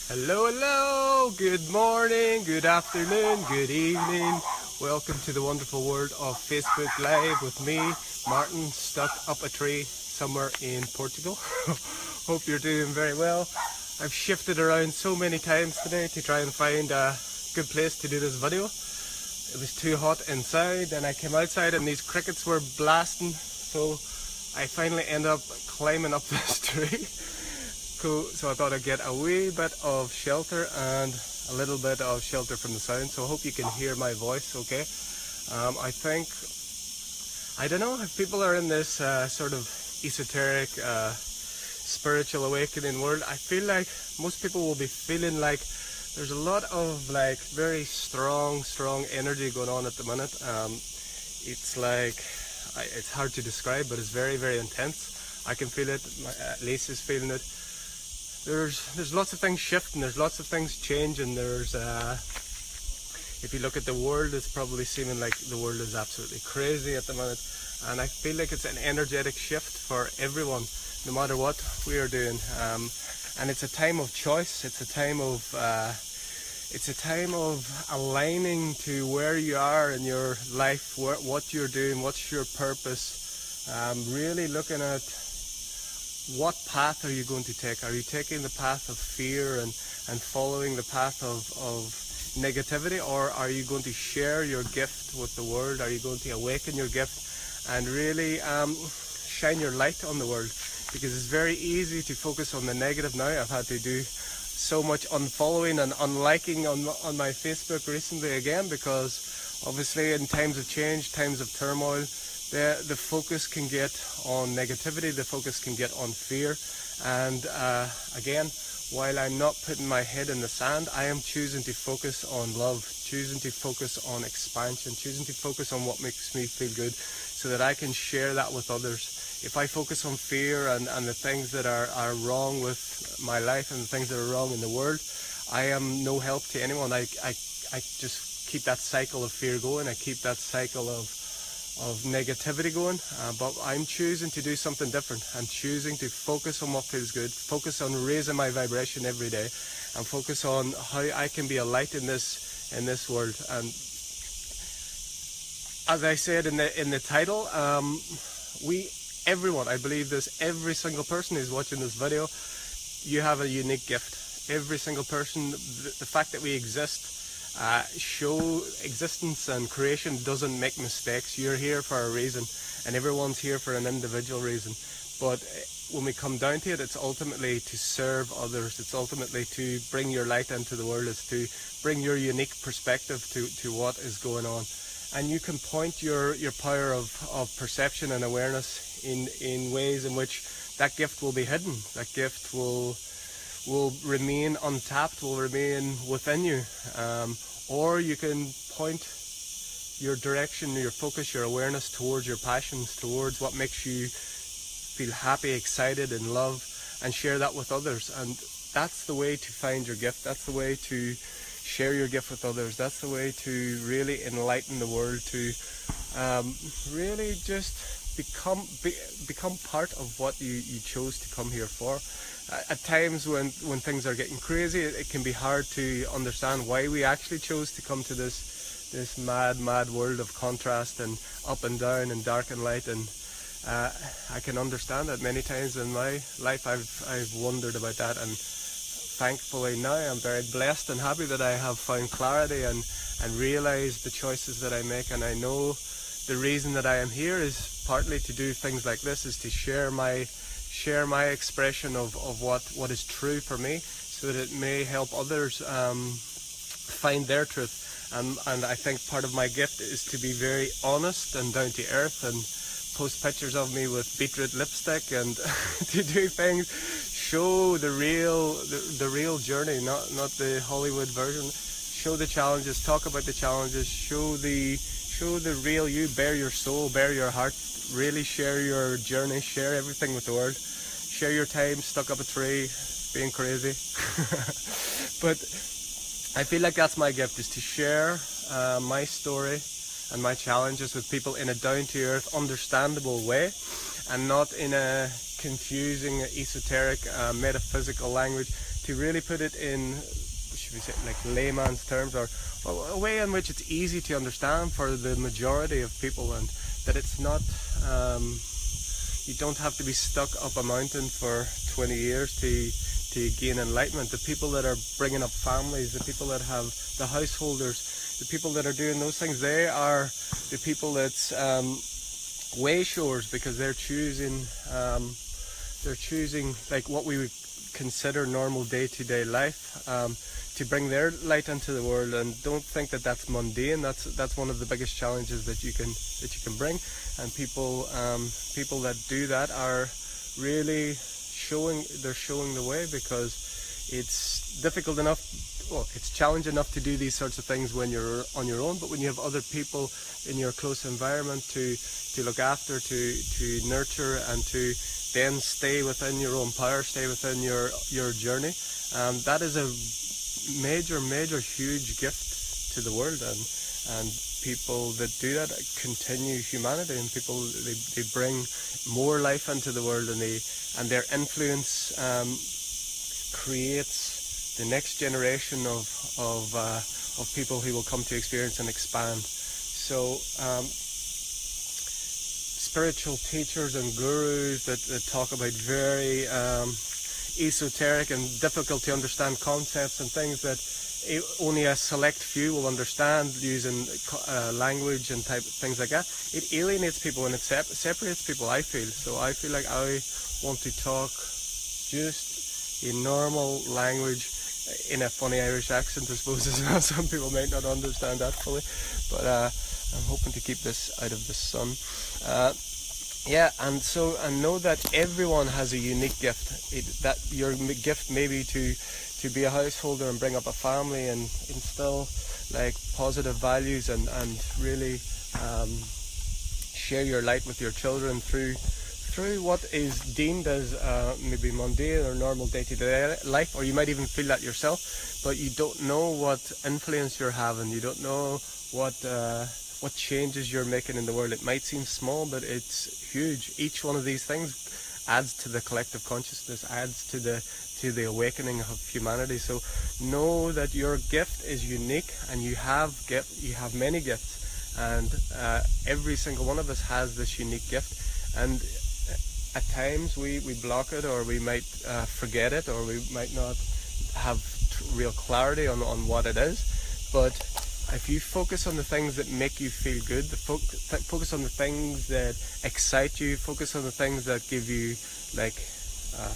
Hello, hello, good morning, good afternoon, good evening. Welcome to the wonderful world of Facebook Live with me, Martin, stuck up a tree somewhere in Portugal. Hope you're doing very well. I've shifted around so many times today to try and find a good place to do this video. It was too hot inside and I came outside and these crickets were blasting, so I finally ended up climbing up this tree. Cool. So I thought I'd get a wee bit of shelter and a little bit of shelter from the sound, so I hope you can hear my voice okay. I don't know if people are in this sort of esoteric spiritual awakening world. I feel like most people will be feeling like there's a lot of like very strong energy going on at the minute. It's like it's hard to describe, but it's very intense. I can feel it. Lisa's feeling it. There's lots of things shifting, there's lots of things changing. There's if you look at the world, it's probably seeming like the world is absolutely crazy at the minute, and I feel like it's an energetic shift for everyone, no matter what we are doing. And it's a time of choice. It's a time of aligning to where you are in your life, what you're doing, what's your purpose. Really looking at what path are you going to take. Are you taking the path of fear and following the path of negativity, or are you going to share your gift with the world? Are you going to awaken your gift and really shine your light on the world? Because it's very easy to focus on the negative now. I've had to do so much unfollowing and unliking on my Facebook recently again, because obviously in times of change, times of turmoil, the focus can get on negativity, the focus can get on fear. And again, while I'm not putting my head in the sand, I am choosing to focus on love, choosing to focus on expansion, choosing to focus on what makes me feel good, so that I can share that with others. If I focus on fear and the things that are wrong with my life and the things that are wrong in the world, I am no help to anyone. I just keep that cycle of fear going. I keep that cycle of negativity going, but I'm choosing to do something different. I'm choosing to focus on what feels good, focus on raising my vibration every day, and focus on how I can be a light in this world. And as I said in the title, everyone, I believe this, every single person who's watching this video, you have a unique gift. Every single person, the fact that we exist, show existence and creation doesn't make mistakes. You're here for a reason, and everyone's here for an individual reason. But when we come down to it, it's ultimately to serve others. It's ultimately to bring your light into the world. It's to bring your unique perspective to what is going on. And you can point your power of perception and awareness in ways in which that gift will be hidden. That gift will remain untapped, will remain within you. Or you can point your direction, your focus, your awareness towards your passions, towards what makes you feel happy, excited, and love, and share that with others. And that's the way to find your gift. That's the way to share your gift with others. That's the way to really enlighten the world, to really just become part of what you chose to come here for. At times when things are getting crazy, it can be hard to understand why we actually chose to come to this mad world of contrast and up and down and dark and light. And I can understand that. Many times in my life I've wondered about that, and thankfully now I'm very blessed and happy that I have found clarity and realized the choices that I make. And I know the reason that I am here is partly to do things like this, is to share my expression of what is true for me, so that it may help others find their truth. And I think part of my gift is to be very honest and down to earth, and post pictures of me with beetroot lipstick, and to do things, show the real journey, not the Hollywood version. Show the challenges, talk about the challenges, show the real you, bare your soul, bare your heart. Really share your journey, share everything with the world. Share your time stuck up a tree, being crazy. But I feel like that's my gift, is to share my story and my challenges with people in a down-to-earth, understandable way, and not in a confusing, esoteric, metaphysical language, to really put it in, should we say, like layman's terms, or a way in which it's easy to understand for the majority of people, and that it's not, you don't have to be stuck up a mountain for 20 years to gain enlightenment. The people that are bringing up families, the people that have the householders, the people that are doing those things, they are the people that's way shores, because they're choosing like what we would consider normal day-to-day life, to bring their light into the world. And don't think that that's mundane. That's one of the biggest challenges that you can bring. And people that do that are really showing the way, because it's difficult enough, well, it's challenging enough to do these sorts of things when you're on your own, but when you have other people in your close environment to look after, to nurture, and to then stay within your own power, stay within your journey, that is a major huge gift to the world. And people that do that continue humanity, and people, they bring more life into the world, and their influence creates the next generation of people who will come to experience and expand. So spiritual teachers and gurus that talk about very esoteric and difficult to understand concepts and things that only a select few will understand, using language and type things like that, it alienates people and it separates people, I feel. So I feel like I want to talk just a normal language in a funny Irish accent, I suppose, as well. Some people might not understand that fully, but I'm hoping to keep this out of the sun. Yeah, and know that everyone has a unique gift. That your gift may be to be a householder and bring up a family and instill like positive values and really share your light with your children through what is deemed as maybe mundane or normal day-to-day life, or you might even feel that yourself, but you don't know what influence you're having. You don't know what changes you're making in the world. It might seem small, but it's huge. Each one of these things adds to the collective consciousness, adds to the awakening of humanity. So know that your gift is unique, and you have many gifts, and every single one of us has this unique gift. And at times we block it, or we might forget it, or we might not have real clarity on what it is. But if you focus on the things that make you feel good, focus on the things that excite you, focus on the things that give you like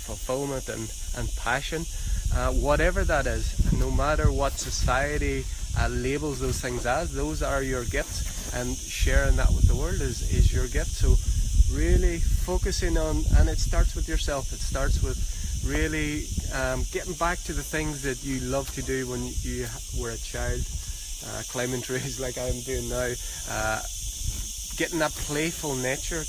fulfillment and passion, whatever that is, no matter what society labels those things as, those are your gifts, and sharing that with the world is your gift. So really focusing on, and it starts with yourself, it starts with really getting back to the things that you loved to do when you were a child, climbing trees like I'm doing now, getting that playful nature,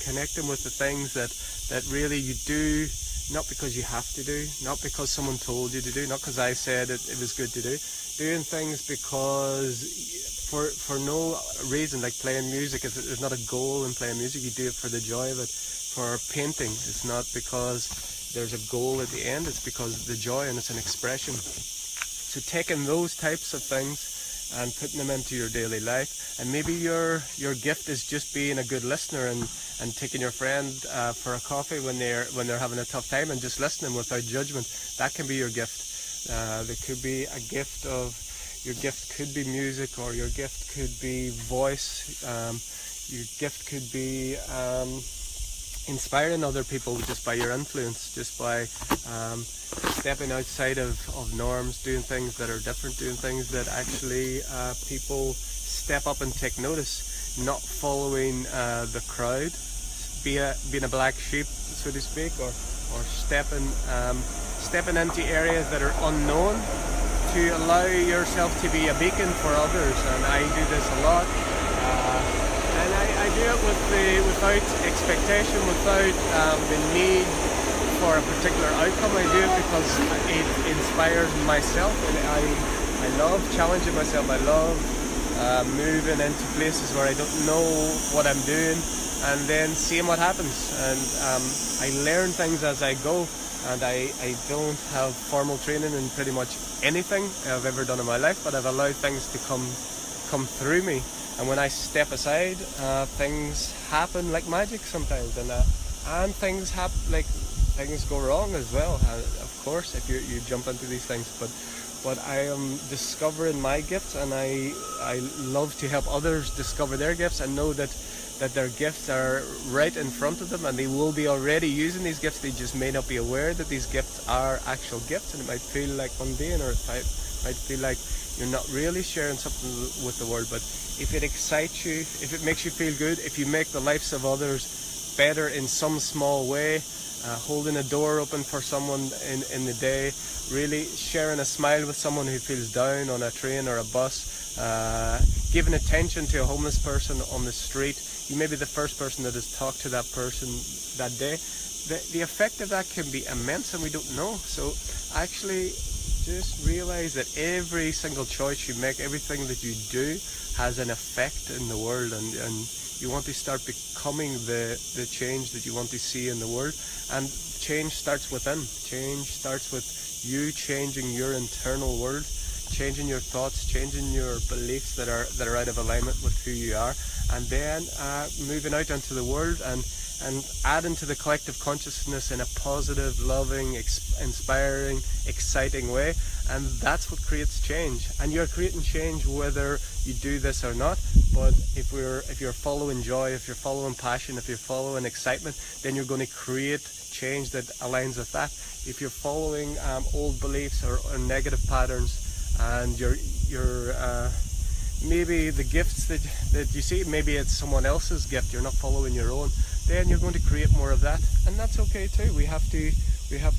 connecting with the things that really you do, not because you have to do, not because someone told you to do, not because I said it was good to do, doing things because for no reason, like playing music. There's not a goal in playing music. You do it for the joy of it. For painting, it's not because there's a goal at the end. It's because of the joy, and it's an expression. So taking those types of things and putting them into your daily life, and maybe your gift is just being a good listener and taking your friend for a coffee when they're having a tough time and just listening without judgment. That can be your gift. There could be a gift of, your gift could be music, or your gift could be voice. Your gift could be inspiring other people just by your influence, just by stepping outside of norms, doing things that are different, doing things that actually people step up and take notice, not following the crowd, being a black sheep, so to speak, or stepping into areas that are unknown, to allow yourself to be a beacon for others. And I do this a lot, and I do it without expectation, without the need for a particular outcome. I do it because it inspires myself, and I love challenging myself. I love moving into places where I don't know what I'm doing, and then seeing what happens. And I learn things as I go, and I don't have formal training in pretty much anything I've ever done in my life, but I've allowed things to come through me. And when I step aside, things happen like magic sometimes, and things happen, like things go wrong as well. Of course, if you jump into these things, but I am discovering my gifts, and I love to help others discover their gifts and know that their gifts are right in front of them, and they will be already using these gifts. They just may not be aware that these gifts are actual gifts, and it might feel like mundane, or it might feel like you're not really sharing something with the world. But if it excites you, if it makes you feel good, if you make the lives of others better in some small way, holding a door open for someone in the day, really sharing a smile with someone who feels down on a train or a bus, giving attention to a homeless person on the street, you may be the first person that has talked to that person that day. The effect of that can be immense, and we don't know. So actually just realize that every single choice you make, everything that you do, has an effect in the world, and you want to start becoming the change that you want to see in the world. And change starts within. Change starts with you changing your internal world, changing your thoughts, changing your beliefs that are out of alignment with who you are, and then moving out into the world and adding to the collective consciousness in a positive, loving, inspiring, exciting way. And that's what creates change. And you're creating change whether you do this or not. But if you're following joy, if you're following passion, if you're following excitement, then you're going to create change that aligns with that. If you're following old beliefs or negative patterns, and you're maybe the gifts that you see, maybe it's someone else's gift, you're not following your own, then you're going to create more of that. And that's okay too. We have to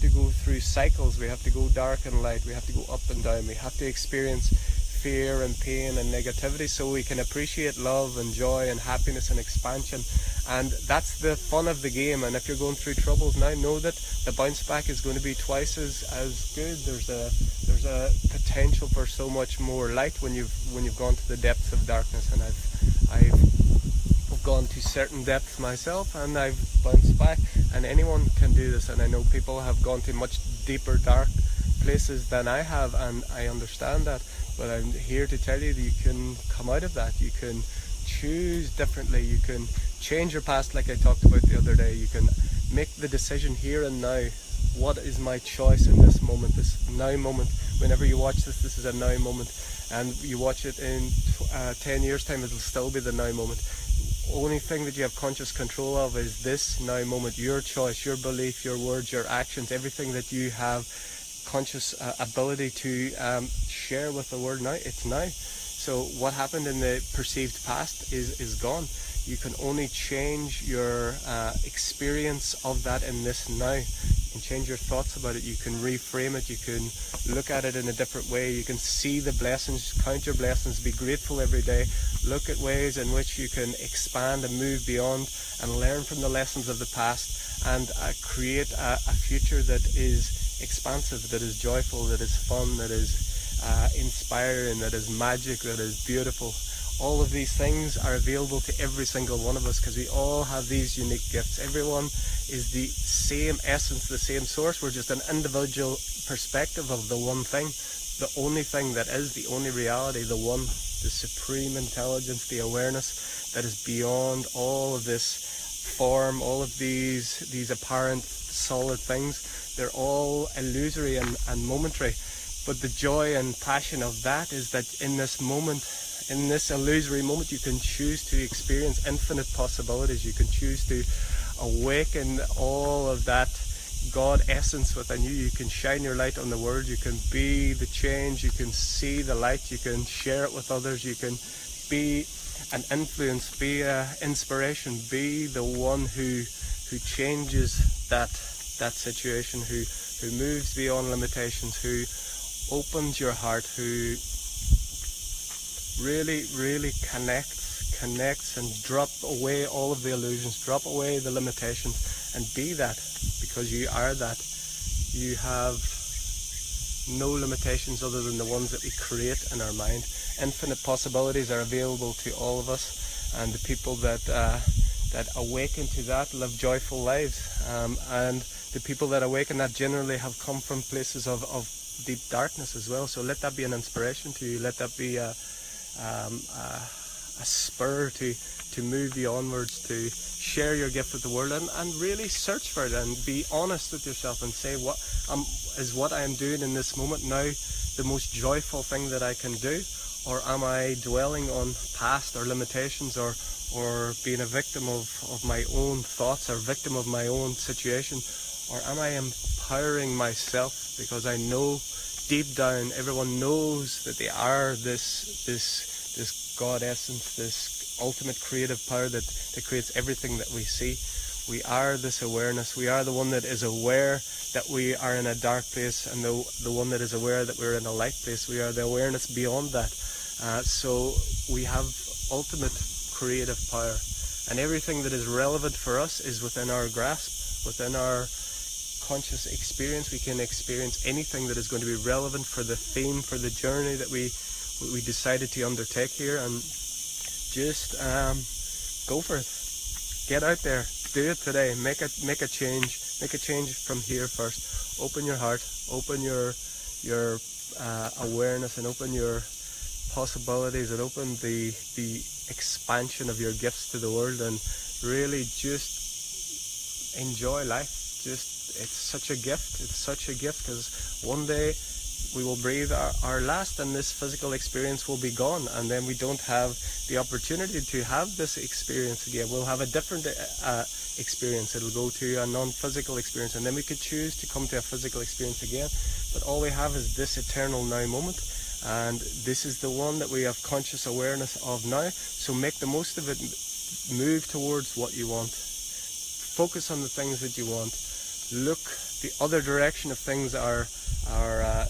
go through cycles. We have to go dark and light. We have to go up and down. We have to experience fear and pain and negativity so we can appreciate love and joy and happiness and expansion. And that's the fun of the game. And if you're going through troubles now, know that the bounce back is going to be twice as good. There's a potential for so much more light when you've gone to the depths of darkness. And I've gone to certain depths myself, and I've bounced back, and anyone can do this. And I know people have gone to much deeper dark places than I have, and I understand that, but I'm here to tell you that you can come out of that. You can choose differently. You can change your past, like I talked about the other day. You can make the decision here and now. What is my choice in this moment, this now moment? Whenever you watch this is a now moment, and you watch it in 10 years time, it will still be the now moment. Only thing that you have conscious control of is this now moment, your choice, your belief, your words, your actions, everything that you have conscious ability to share with the world now, it's now. So what happened in the perceived past is gone. You can only change your experience of that in this now. You can change your thoughts about it. You can reframe it. You can look at it in a different way. You can see the blessings, count your blessings, be grateful every day. Look at ways in which you can expand and move beyond and learn from the lessons of the past, and create a future that is expansive, that is joyful, that is fun, that is inspiring, that is magic, that is beautiful. All of these things are available to every single one of us, because we all have these unique gifts. Everyone is the same essence, the same source. We're just an individual perspective of the one thing, the only thing that is, the only reality, the one, the supreme intelligence, the awareness that is beyond all of this form, all of these apparent solid things. They're all illusory and momentary. But the joy and passion of that is that in this moment, in this illusory moment, you can choose to experience infinite possibilities. You can choose to awaken all of that God essence within you. You can shine your light on the world. You can be the change. You can see the light. You can share it with others. You can be an influence, be an inspiration, be the one who changes that situation, who moves beyond limitations, who opens your heart, who really connects and drop away all of the illusions, drop away the limitations, and be that, because you are that. You have no limitations other than the ones that we create in our mind. Infinite possibilities are available to all of us, and the people that awaken to that live joyful lives. And the people that awaken that generally have come from places of deep darkness as well. So let that be an inspiration to you. Let that be a spur to move you onwards, to share your gift with the world, and really search for it and be honest with yourself and say, what I am doing in this moment now the most joyful thing that I can do, or am I dwelling on past or limitations, or being a victim of my own thoughts, or victim of my own situation, or am I empowering myself? Because I know deep down everyone knows that they are this God essence, this ultimate creative power that creates everything that we see. We are this awareness. We are the one that is aware that we are in a dark place, and the one that is aware that we're in a light place. We are the awareness beyond that. So we have ultimate creative power, and everything that is relevant for us is within our grasp, within our conscious experience. We can experience anything that is going to be relevant for the theme, for the journey that we decided to undertake here, and just go for it. Get out there, do it today. Make a change. Make a change from here first. Open your heart, open your awareness, and open your possibilities, and open the expansion of your gifts to the world, and really just enjoy life. It's such a gift. It's such a gift, because one day we will breathe our last, and this physical experience will be gone, and then we don't have the opportunity to have this experience again. We'll have a different experience. It'll go to a non-physical experience, and then we could choose to come to a physical experience again. But all we have is this eternal now moment, and this is the one that we have conscious awareness of now. So make the most of it. Move towards what you want. Focus on the things that you want. Look the other direction of things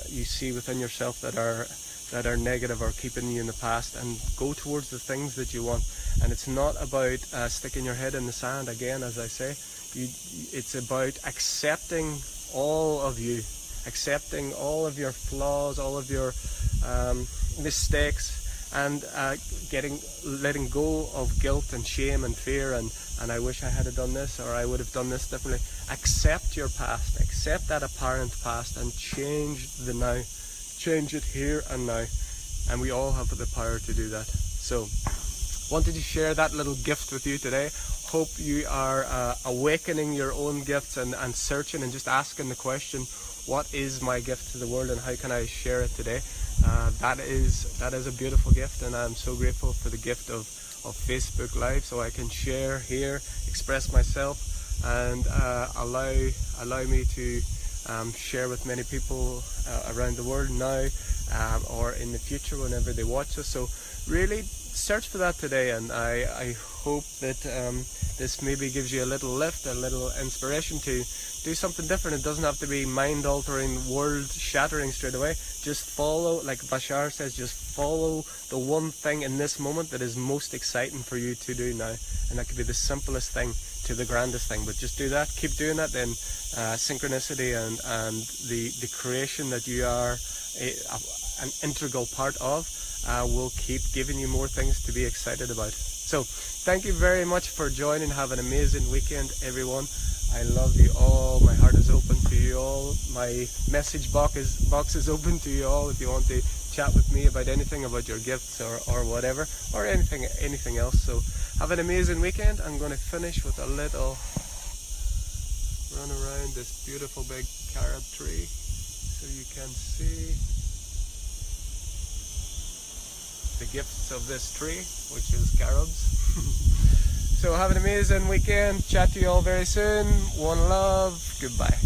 you see within yourself that are negative or keeping you in the past, and go towards the things that you want. And it's not about sticking your head in the sand again, as I say. It's about accepting all of you, accepting all of your flaws, all of your mistakes, and letting go of guilt and shame and fear and I wish I had done this, or I would have done this differently. Accept your past, accept that apparent past, and change the now. Change it here and now, and we all have the power to do that. So wanted to share that little gift with you today. Hope you are awakening your own gifts and searching and just asking the question, what is my gift to the world, and how can I share it today? That is a beautiful gift, and I'm so grateful for the gift of Facebook Live, so I can share here, express myself, and allow me to share with many people around the world now, or in the future whenever they watch us. So really search for that today, and I hope that this maybe gives you a little lift, a little inspiration to do something different. It doesn't have to be mind-altering, world-shattering straight away. Just follow, like Bashar says, just follow the one thing in this moment that is most exciting for you to do now. And that could be the simplest thing to the grandest thing. But just do that, keep doing that, then synchronicity and the creation that you are an integral part of will keep giving you more things to be excited about. So thank you very much for joining. Have an amazing weekend, everyone. I love you all. My heart is open to you all. My message box is open to you all if you want to chat with me about anything, about your gifts or whatever, or anything else. So have an amazing weekend. I'm going to finish with a little run around this beautiful big carob tree so you can see the gifts of this tree, which is carobs. So have an amazing weekend. Chat to you all very soon. One love. Goodbye.